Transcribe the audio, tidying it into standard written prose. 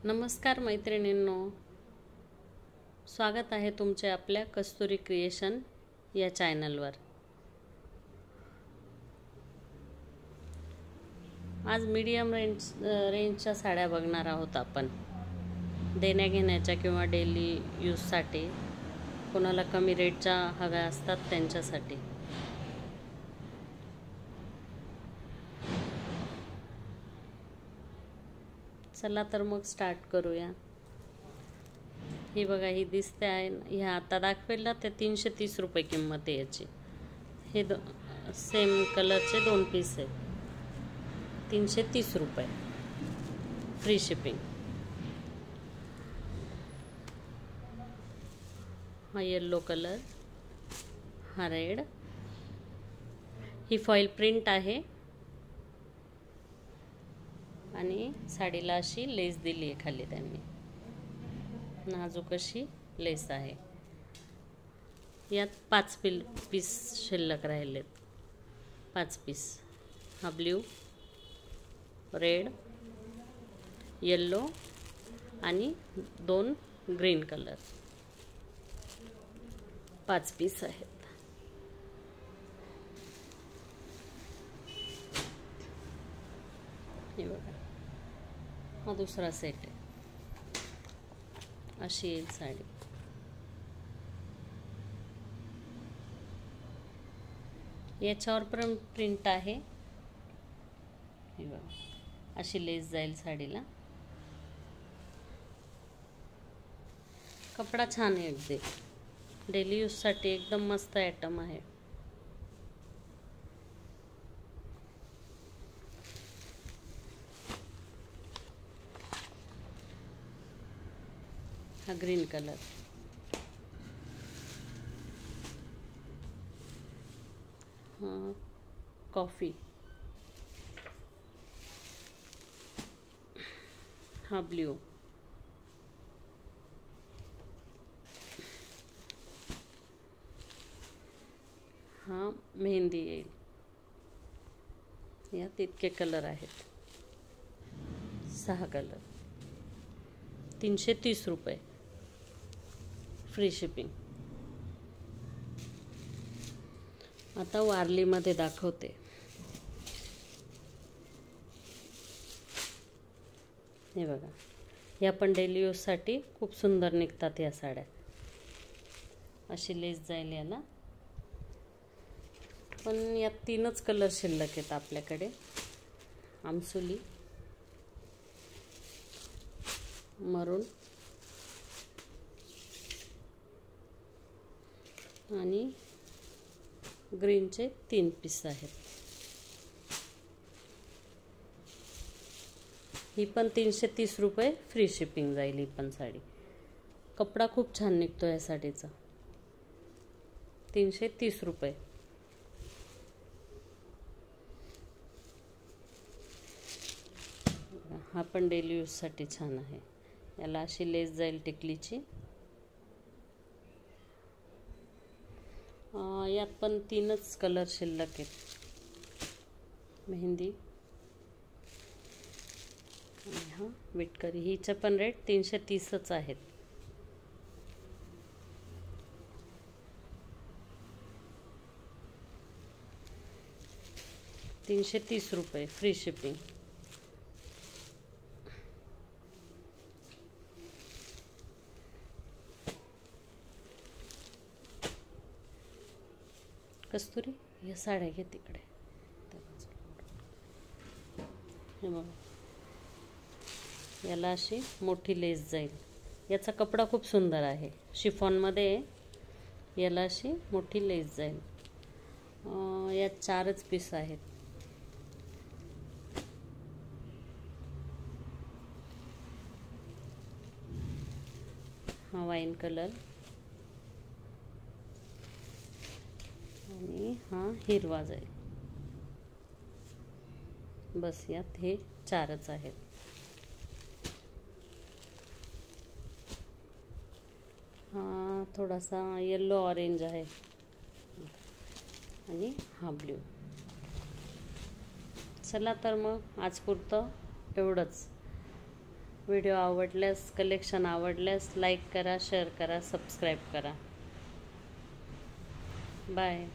नमस्कार मैत्रिणींनो, स्वागत आहे तुमचे आपल्या कस्तुरी क्रिएशन या चॅनलवर। आज मीडियम रेंजच्या साड्या बघणार आहोत आपण। देण्या घेण्याच्या किंवा डेली यूजसाठी, कोणाला कमी रेटच्या हव्या असतात त्यांच्यासाठी। चला तर मग स्टार्ट करूया। ही बघा, ही दिसते आहे, ह्या आता दाखवेल ना, ते 330 रुपये किंमत आहे याची। हे सेम कलरचे 2 पीस आहे, 330 रुपये, फ्री शिपिंग। हा येलो कलर, हा रेड। ही फॉइल प्रिंट आहे आणि साडीला अशी लेस दिली आहे खाली त्यांनी, नाजूक अशी लेस आहे। यात 5 पीस शिल्लक राहिलेत, 5 पीस। हा ब्ल्यू, रेड, येलो आणि 2 ग्रीन कलर, 5 पीस आहेत। हे बघा, हा दुसरा सेट आहे, अशी येईल साडी। याच्यावर पण प्रिंट आहे, हे बघा, अशी लेस जाईल साडीला। कपडा छान आहे, अगदी डेली यूजसाठी एकदम मस्त आयटम आहे। हा ग्रीन कलर, हा कॉफी, हा ब्ल्यू, हा मेहंदी येईल। यात इतके कलर आहेत, 6 कलर, 330 रुपये, फ्री शिपिंग। आता वारलीमध्ये दाखवते। हे बघा, या पण डेली यूजसाठी खूप सुंदर निघतात या साड्या। अशी लेस जाईल याला, पण यात 3च कलर शिल्लक आहेत आपल्याकडे, आमसुली, मरून आणि ग्रीनचे 3 पीस आहेत। ही पण 330 रुपये, फ्री शिपिंग जाईल ही पण साडी। कपडा खूप छान निघतो या साडीचा, 330 रुपये। हा पण डेली यूजसाठी छान आहे, याला अशी लेस जाईल टिकलीची। यात पण 3च कलर शिल्लक आहेत, मेहंदी आणि हा विटकरी। हिचे पण रेट 330च आहेत। ₹330, फ्री शिपिंग। कस्तुरी, या साड्या घे तिकडे। हे बघा, याला अशी मोठी लेस जाईल। याचा कपडा खूप सुंदर आहे, शिफॉनमध्ये। याला अशी मोठी लेस जाईल। यात 4च पीस आहेत। हा वाईन कलर आणि हा हिरवा जाईल। बस, यात हे 4च आहेत। हा थोडासा येलो ऑरेंज आहे आणि हा ब्ल्यू। चला तर मग आज पुरतं एवढंच। व्हिडिओ आवडल्यास, कलेक्शन आवडल्यास लाईक करा, शेअर करा, सबस्क्राईब करा. बाय.